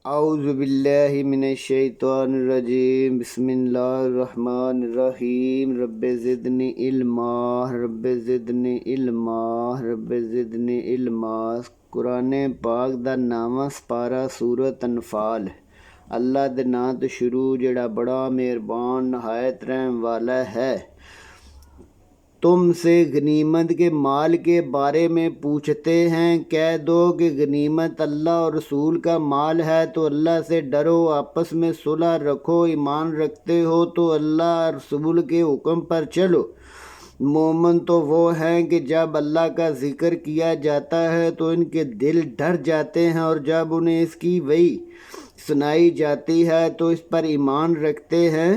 اعوذ باللہ من الشیطان الرجیم بسم اللہ الرحمن الرحیم رب زدنی علما رب زدنی علما رب زدنی علما۔ قرآن پاک دا نامہ سپارہ سورۃ انفال۔ اللہ دے نام تو شروع جڑا بڑا مہربان نہایت رحم والا ہے۔ تم سے غنیمت کے مال کے بارے میں پوچھتے ہیں، کہہ دو کہ غنیمت اللہ اور رسول کا مال ہے، تو اللہ سے ڈرو، آپس میں صلح رکھو، ایمان رکھتے ہو تو اللہ اور رسول کے حکم پر چلو۔ مومن تو وہ ہیں کہ جب اللہ کا ذکر کیا جاتا ہے تو ان کے دل ڈر جاتے ہیں، اور جب انہیں اس کی وحی سنائی جاتی ہے تو اس پر ایمان رکھتے ہیں،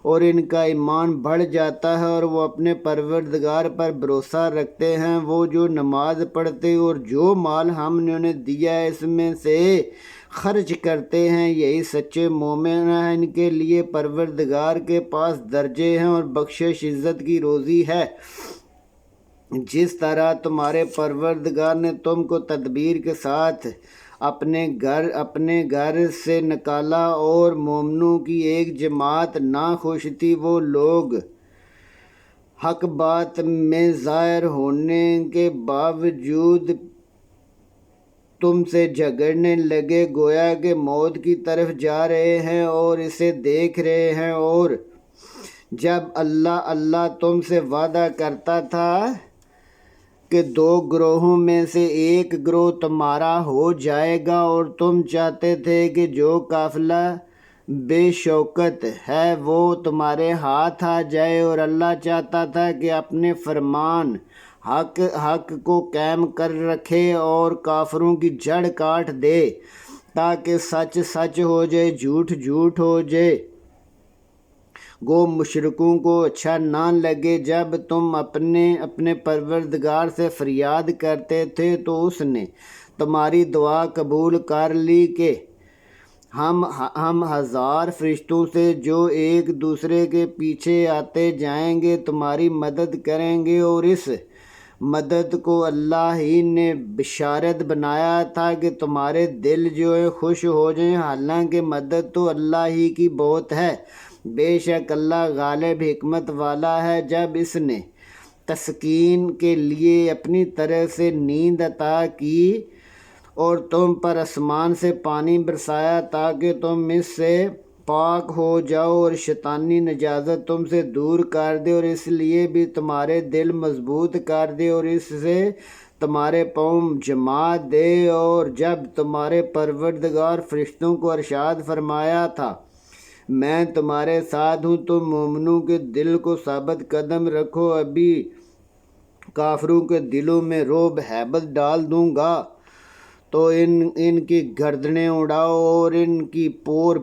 اور ان کا ایمان بڑھ جاتا ہے اور وہ اپنے پروردگار پر بھروسہ رکھتے ہیں۔ وہ جو نماز پڑھتے اور جو مال ہم نے انہیں دیا ہے اس میں سے خرچ کرتے ہیں، یہی سچے مومن ہیں۔ ان کے لیے پروردگار کے پاس درجے ہیں اور بخشش عزت کی روزی ہے۔ جس طرح تمہارے پروردگار نے تم کو تدبیر کے ساتھ اپنے گھر سے نکالا، اور مومنوں کی ایک جماعت ناخوش تھی، وہ لوگ حق بات میں ظاہر ہونے کے باوجود تم سے جھگڑنے لگے، گویا کہ موت کی طرف جا رہے ہیں اور اسے دیکھ رہے ہیں۔ اور جب اللہ تم سے وعدہ کرتا تھا کہ دو گروہوں میں سے ایک گروہ تمہارا ہو جائے گا، اور تم چاہتے تھے کہ جو قافلہ بے شوکت ہے وہ تمہارے ہاتھ آ جائے، اور اللہ چاہتا تھا کہ اپنے فرمان حق کو قائم کر رکھے اور کافروں کی جڑ کاٹ دے، تاکہ سچ سچ ہو جائے، جھوٹ جھوٹ ہو جائے۔ گو مشرکوں کو اچھا نہ لگے جب تم اپنے پروردگار سے فریاد کرتے تھے تو اس نے تمہاری دعا قبول کر لی کہ ہم ہزار فرشتوں سے جو ایک دوسرے کے پیچھے آتے جائیں گے تمہاری مدد کریں گے، اور اس مدد کو اللہ ہی نے بشارت بنایا تھا کہ تمہارے دل جو ہے خوش ہو جائیں، حالانکہ مدد تو اللہ ہی کی بہت ہے، بے شک اللہ غالب حکمت والا ہے۔ جب اس نے تسکین کے لیے اپنی طرف سے نیند عطا کی اور تم پر آسمان سے پانی برسایا تاکہ تم اس سے پاک ہو جاؤ، اور شیطانی نجاست تم سے دور کر دے، اور اس لیے بھی تمہارے دل مضبوط کر دے اور اس سے تمہارے پاؤں جما دے، اور جب تمہارے پروردگار فرشتوں کو ارشاد فرمایا تھا میں تمہارے ساتھ ہوں، تو مومنوں کے دل کو ثابت قدم رکھو، ابھی کافروں کے دلوں میں رعب ہیبت ڈال دوں گا تو ان کی گردنیں اڑاؤ اور ان کی پور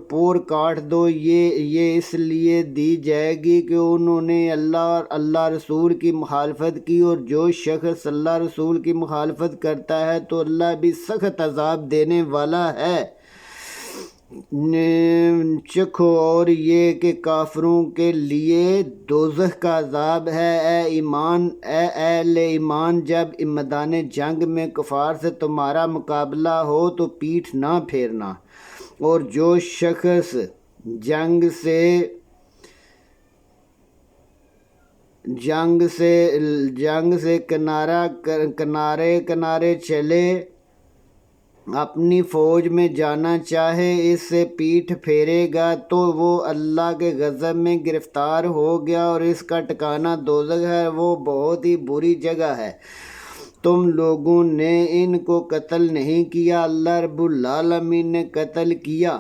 کاٹ دو۔ یہ اس لیے دی جائے گی کہ انہوں نے اللہ رسول کی مخالفت کی، اور جو شخص اللہ رسول کی مخالفت کرتا ہے تو اللہ بھی سخت عذاب دینے والا ہے۔ چکھو اور یہ کہ کافروں کے لیے دوزخ کا عذاب ہے۔ اے اہل ایمان، جب میدان جنگ میں کفار سے تمہارا مقابلہ ہو تو پیٹھ نہ پھیرنا، اور جو شخص جنگ سے کنارے چلے اپنی فوج میں جانا چاہے، اس سے پیٹھ پھیرے گا تو وہ اللہ کے غضب میں گرفتار ہو گیا، اور اس کا ٹھکانہ دوزخ ہے، وہ بہت ہی بری جگہ ہے۔ تم لوگوں نے ان کو قتل نہیں کیا، اللہ رب العالمین نے قتل کیا۔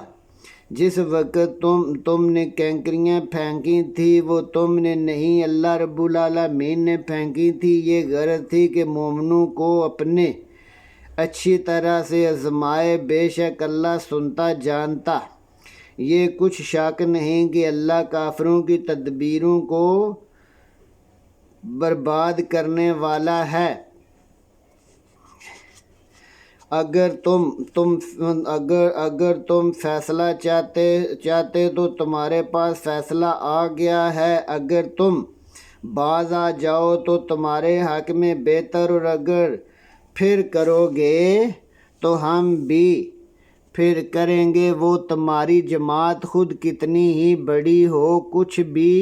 جس وقت تم نے کینکریاں پھینکی تھی وہ تم نے نہیں، اللہ رب العالمین نے پھینکی تھی۔ یہ غرض تھی کہ مومنوں کو اپنے اچھی طرح سے آزمائے، بے شک اللہ سنتا جانتا۔ یہ کچھ شک نہیں کہ اللہ کافروں کی تدبیروں کو برباد کرنے والا ہے۔ اگر تم فیصلہ چاہتے تو تمہارے پاس فیصلہ آ گیا ہے، اگر تم باز آ جاؤ تو تمہارے حق میں بہتر، اور اگر پھر کرو گے تو ہم بھی پھر کریں گے وہ تمہاری جماعت خود کتنی ہی بڑی ہو کچھ بھی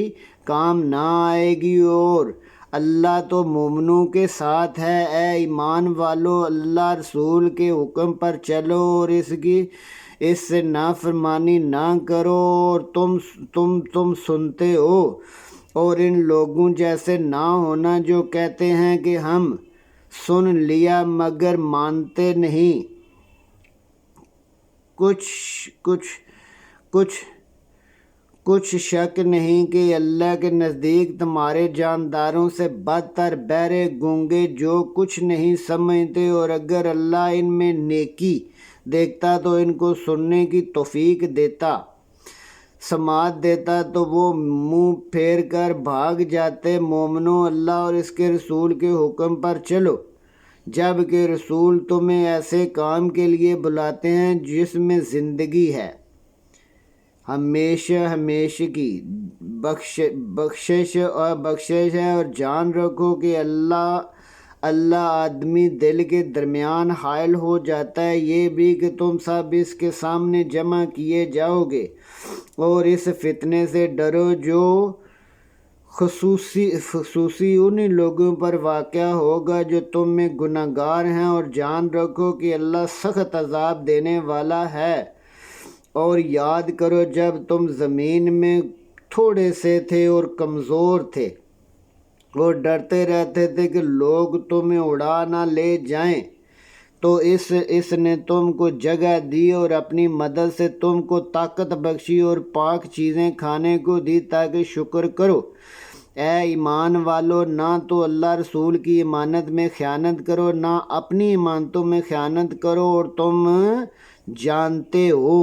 کام نہ آئے گی، اور اللہ تو مومنوں کے ساتھ ہے۔ اے ایمان والو، اللہ رسول کے حکم پر چلو اور اس سے نافرمانی نہ کرو، اور تم سنتے ہو، اور ان لوگوں جیسے نہ ہونا جو کہتے ہیں کہ ہم سن لیا مگر مانتے نہیں۔ کچھ شک نہیں کہ اللہ کے نزدیک تمہارے جانداروں سے بدتر بہرے گونگے جو کچھ نہیں سمجھتے، اور اگر اللہ ان میں نیکی دیکھتا تو ان کو سننے کی توفیق دیتا، سماعت دیتا، تو وہ منہ پھیر کر بھاگ جاتے۔ مومنو، اللہ اور اس کے رسول کے حکم پر چلو، جب کہ رسول تمہیں ایسے کام کے لیے بلاتے ہیں جس میں زندگی ہے، ہمیشگی، بخشش ہے، اور جان رکھو کہ اللہ آدمی دل کے درمیان حائل ہو جاتا ہے، یہ بھی کہ تم سب اس کے سامنے جمع کیے جاؤ گے، اور اس فتنے سے ڈرو جو خصوصی انہی لوگوں پر واقع ہوگا جو تم میں گناہگار ہیں، اور جان رکھو کہ اللہ سخت عذاب دینے والا ہے۔ اور یاد کرو جب تم زمین میں تھوڑے سے تھے اور کمزور تھے اور ڈرتے رہتے تھے کہ لوگ تمہیں اڑا نہ لے جائیں، تو اس نے تم کو جگہ دی اور اپنی مدد سے تم کو طاقت بخشی اور پاک چیزیں کھانے کو دی تاکہ شکر کرو۔ اے ایمان والو، نہ تو اللہ رسول کی امانت میں خیانت کرو، نہ اپنی امانتوں میں خیانت کرو، اور تم جانتے ہو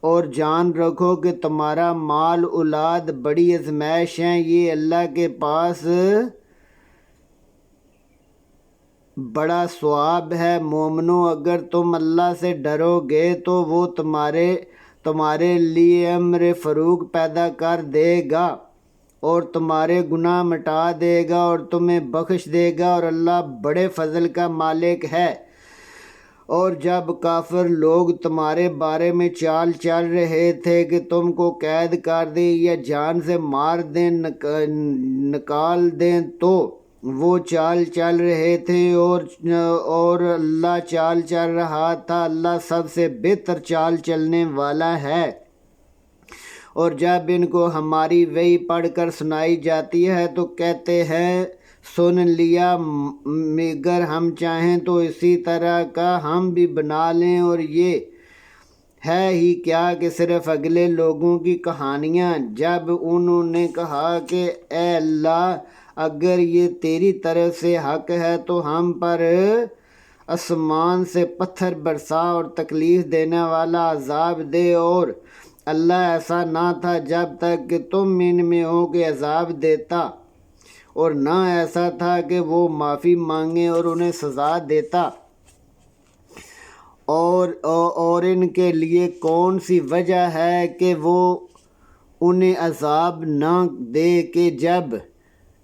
اور جان رکھو کہ تمہارا مال اولاد بڑی آزمائش ہے، یہ اللہ کے پاس بڑا ثواب ہے۔ مومنو، اگر تم اللہ سے ڈرو گے تو وہ تمہارے لیے امر فروغ پیدا کر دے گا اور تمہارے گناہ مٹا دے گا اور تمہیں بخش دے گا، اور اللہ بڑے فضل کا مالک ہے۔ اور جب کافر لوگ تمہارے بارے میں چال چل رہے تھے کہ تم کو قید کر دیں یا جان سے مار دیں، نکال دیں، تو وہ چال چل رہے تھے اور اللہ چال چل رہا تھا۔ اللہ سب سے بہتر چال چلنے والا ہے۔ اور جب ان کو ہماری وحی پڑھ کر سنائی جاتی ہے تو کہتے ہیں سن لیا، مگر ہم چاہیں تو اسی طرح کا ہم بھی بنا لیں، اور یہ ہے ہی کیا کہ صرف اگلے لوگوں کی کہانیاں۔ جب انہوں نے کہا کہ اے اللہ، اگر یہ تیری طرف سے حق ہے تو ہم پر آسمان سے پتھر برسا اور تکلیف دینے والا عذاب دے، اور اللہ ایسا نہ تھا جب تک کہ تم ان میں ہو کہ عذاب دیتا، اور نہ ایسا تھا کہ وہ معافی مانگے اور انہیں سزا دیتا۔ اور ان کے لیے کون سی وجہ ہے کہ وہ انہیں عذاب نہ دے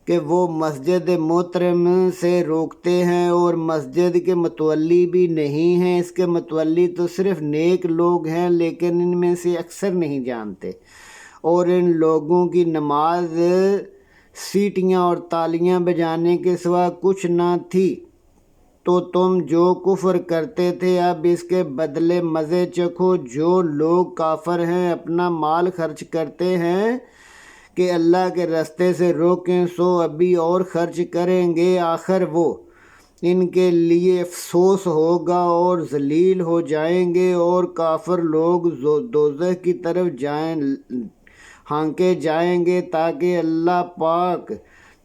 کہ وہ مسجد محترم سے روکتے ہیں اور مسجد کے متولی بھی نہیں ہیں۔ اس کے متولی تو صرف نیک لوگ ہیں، لیکن ان میں سے اکثر نہیں جانتے۔ اور ان لوگوں کی نماز سیٹیاں اور تالیاں بجانے کے سوا کچھ نہ تھی، تو تم جو کفر کرتے تھے اب اس کے بدلے مزے چکھو۔ جو لوگ کافر ہیں اپنا مال خرچ کرتے ہیں کہ اللہ کے راستے سے روکیں، سو ابھی اور خرچ کریں گے، آخر وہ ان کے لیے افسوس ہوگا اور ذلیل ہو جائیں گے، اور کافر لوگ دوزخ کی طرف ہانکے جائیں گے تاکہ اللہ پاک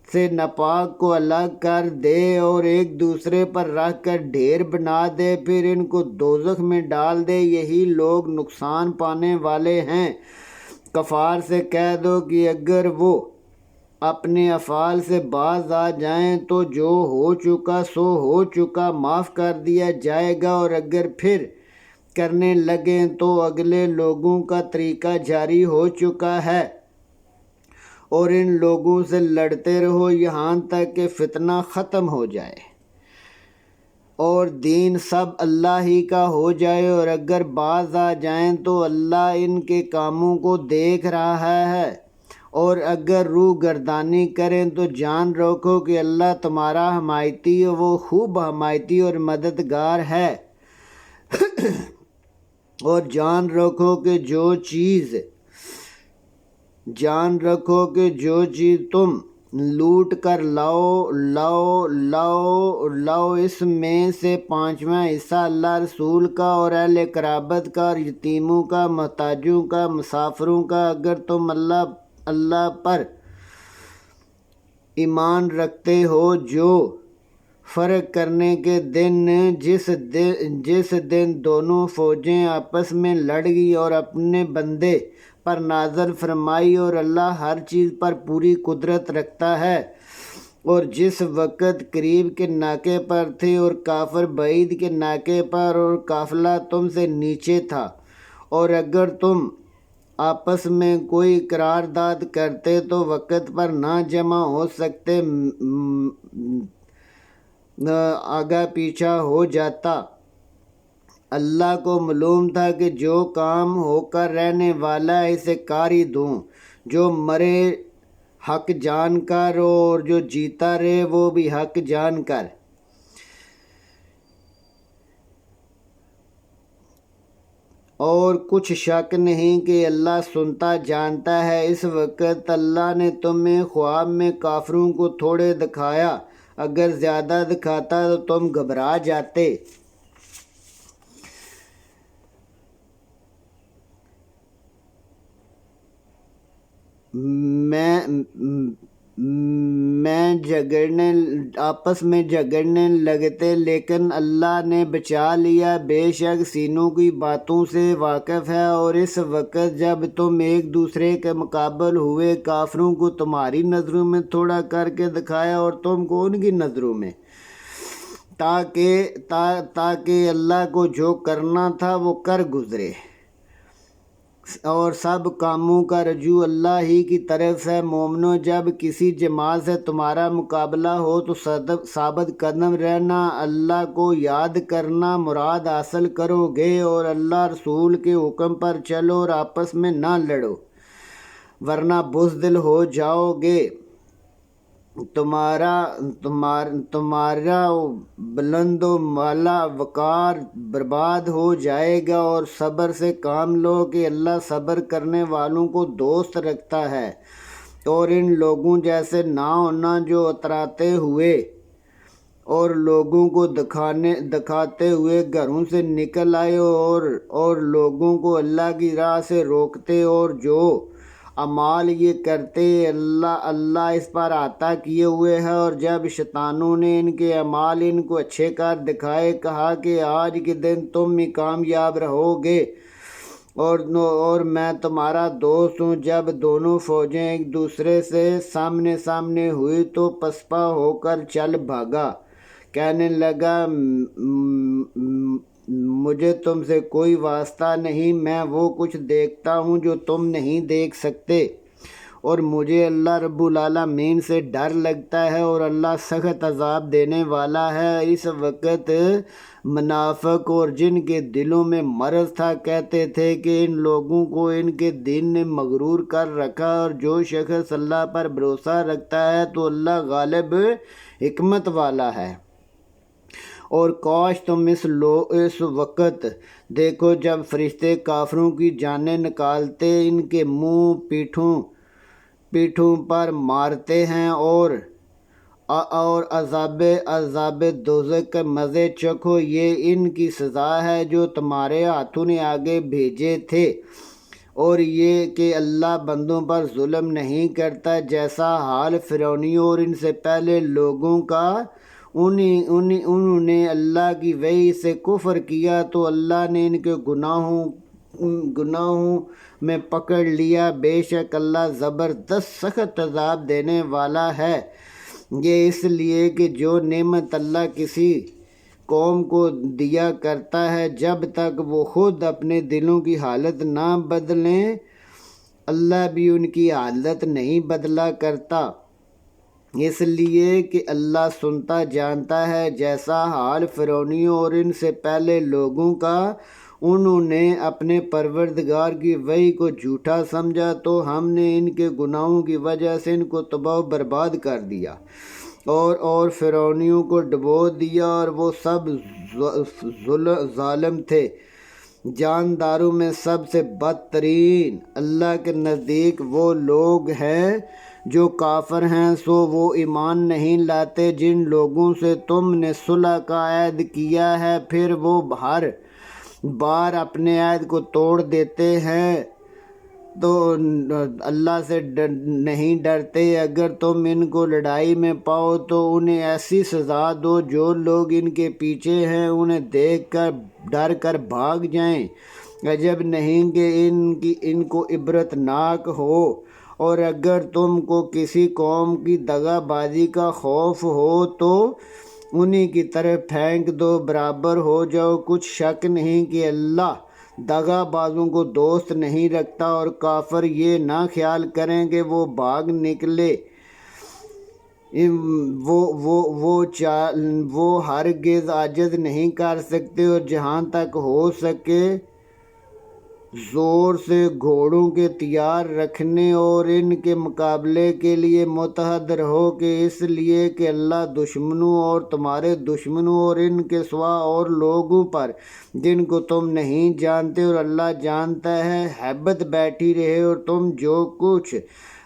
سے ناپاک کو الگ کر دے اور ایک دوسرے پر رکھ کر ڈھیر بنا دے، پھر ان کو دوزخ میں ڈال دے۔ یہی لوگ نقصان پانے والے ہیں۔ کفار سے کہہ دو کہ اگر وہ اپنے افعال سے باز آ جائیں تو جو ہو چکا سو ہو چکا، معاف کر دیا جائے گا، اور اگر پھر کرنے لگیں تو اگلے لوگوں کا طریقہ جاری ہو چکا ہے، اور ان لوگوں سے لڑتے رہو یہاں تک کہ فتنہ ختم ہو جائے۔ اور دین سب اللہ ہی کا ہو جائے، اور اگر باز آ جائیں تو اللہ ان کے کاموں کو دیکھ رہا ہے، اور اگر روح گردانی کریں تو جان رکھو کہ اللہ تمہارا حمایتی، وہ خوب حمایتی اور مددگار ہے۔ اور جان رکھو کہ جو چیز تم لوٹ کر لاؤ اس میں سے 5واں حصہ اللہ رسول کا اور اہل قرابت کا اور یتیموں کا، محتاجوں کا، مسافروں کا، اگر تم اللہ پر ایمان رکھتے ہو، جو فرق کرنے کے دن جس دن دونوں فوجیں آپس میں لڑ گئی اور اپنے بندے پر نازل فرمائی، اور اللہ ہر چیز پر پوری قدرت رکھتا ہے، اور جس وقت قریب کے ناکے پر تھے اور کافر بعید کے ناکے پر، اور قافلہ تم سے نیچے تھا، اور اگر تم آپس میں کوئی قرارداد کرتے تو وقت پر نہ جمع ہو سکتے، آگا پیچھا ہو جاتا۔ اللہ کو معلوم تھا کہ جو کام ہو کر رہنے والا ہے اسے کر ہی دوں، جو مرے حق جان کر اور جو جیتا رہے وہ بھی حق جان کر۔ اور کچھ شک نہیں کہ اللہ سنتا جانتا ہے۔ اس وقت اللہ نے تمہیں خواب میں کافروں کو تھوڑے دکھایا، اگر زیادہ دکھاتا تو تم گھبرا جاتے۔ آپس میں جھگڑنے لگتے، لیکن اللہ نے بچا لیا، بے شک سینوں کی باتوں سے واقف ہے۔ اور اس وقت جب تم ایک دوسرے کے مقابل ہوئے، کافروں کو تمہاری نظروں میں تھوڑا کر کے دکھایا اور تم کو ان کی نظروں میں، تاکہ اللہ کو جو کرنا تھا وہ کر گزرے، اور سب کاموں کا رجوع اللہ ہی کی طرف ہے۔ مومنو، جب کسی جماعت سے تمہارا مقابلہ ہو تو ثابت قدم رہنا، اللہ کو یاد کرنا مراد حاصل کرو گے، اور اللہ رسول کے حکم پر چلو اور آپس میں نہ لڑو، ورنہ بزدل ہو جاؤ گے۔ تمہارا بلند و بالا وقار برباد ہو جائے گا، اور صبر سے کام لو کہ اللہ صبر کرنے والوں کو دوست رکھتا ہے۔ اور ان لوگوں جیسے نہ ہونا جو اتراتے ہوئے اور لوگوں کو دکھاتے ہوئے گھروں سے نکل آئے اور لوگوں کو اللہ کی راہ سے روکتے، اور جو اعمال یہ کرتے اللہ اس پر عطا کیے ہوئے ہے۔ اور جب شیطانوں نے ان کے اعمال ان کو اچھے کر دکھائے، کہا کہ آج کے دن تم ہی کامیاب رہو گے اور میں تمہارا دوست ہوں۔ جب دونوں فوجیں ایک دوسرے سے سامنے سامنے ہوئی تو پسپا ہو کر چل بھاگا، کہنے لگا مجھے تم سے کوئی واسطہ نہیں، میں وہ کچھ دیکھتا ہوں جو تم نہیں دیکھ سکتے، اور مجھے اللہ رب العالمین سے ڈر لگتا ہے، اور اللہ سخت عذاب دینے والا ہے۔ اس وقت منافق اور جن کے دلوں میں مرض تھا کہتے تھے کہ ان لوگوں کو ان کے دین نے مغرور کر رکھا، اور جو شخص اللہ پر بھروسہ رکھتا ہے تو اللہ غالب حکمت والا ہے۔ اور کاش تم اس وقت دیکھو جب فرشتے کافروں کی جانیں نکالتے، ان کے منہ پیٹھوں پر مارتے ہیں، اور عذاب دوزخ کے مزے چکھو، یہ ان کی سزا ہے جو تمہارے ہاتھوں نے آگے بھیجے تھے، اور یہ کہ اللہ بندوں پر ظلم نہیں کرتا، جیسا حال فرعونیوں اور ان سے پہلے لوگوں کا۔ انہوں نے اللہ کی وحی سے کفر کیا تو اللہ نے ان کے گناہوں میں پکڑ لیا، بے شک اللہ زبردست سخت عذاب دینے والا ہے۔ یہ اس لیے کہ جو نعمت اللہ کسی قوم کو دیا کرتا ہے، جب تک وہ خود اپنے دلوں کی حالت نہ بدلیں، اللہ بھی ان کی حالت نہیں بدلا کرتا۔ اس لیے کہ اللہ سنتا جانتا ہے جیسا حال فرعونیوں اور ان سے پہلے لوگوں کا، انہوں نے اپنے پروردگار کی وحی کو جھوٹا سمجھا تو ہم نے ان کے گناہوں کی وجہ سے ان کو تباہ و برباد کر دیا اور فرعونیوں کو ڈبو دیا، اور وہ سب ظالم تھے۔ جانداروں میں سب سے بدترین اللہ کے نزدیک وہ لوگ ہیں جو کافر ہیں، سو وہ ایمان نہیں لاتے جن لوگوں سے تم نے صلح کا عہد کیا ہے، پھر وہ ہر بار اپنے عہد کو توڑ دیتے ہیں تو اللہ سے نہیں ڈرتے۔ اگر تم ان کو لڑائی میں پاؤ تو انہیں ایسی سزا دو جو لوگ ان کے پیچھے ہیں انہیں دیکھ کر ڈر کر بھاگ جائیں۔ عجب نہیں کہ ان کو عبرت ناک ہو، اور اگر تم کو کسی قوم کی دغا بازی کا خوف ہو تو انہی کی طرف پھینک دو، برابر ہو جاؤ۔ کچھ شک نہیں کہ اللہ دغا بازوں کو دوست نہیں رکھتا، اور کافر یہ نہ خیال کریں کہ وہ بھاگ نکلے، وہ ہرگز عاجز نہیں کر سکتے، اور جہاں تک ہو سکے زور سے گھوڑوں کے تیار رکھنے اور ان کے مقابلے کے لیے متحد رہو، کہ اس لیے کہ اللہ دشمنوں اور تمہارے دشمنوں اور ان کے سوا اور لوگوں پر جن کو تم نہیں جانتے اور اللہ جانتا ہے ہیبت بیٹھی رہے، اور تم جو کچھ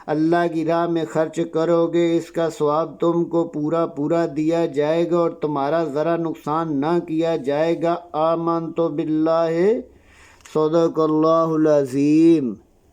اللہ کی راہ میں خرچ کرو گے اس کا ثواب تم کو پورا دیا جائے گا، اور تمہارا ذرا نقصان نہ کیا جائے گا۔ آمنت باللہ، صدق اللہ العظیم۔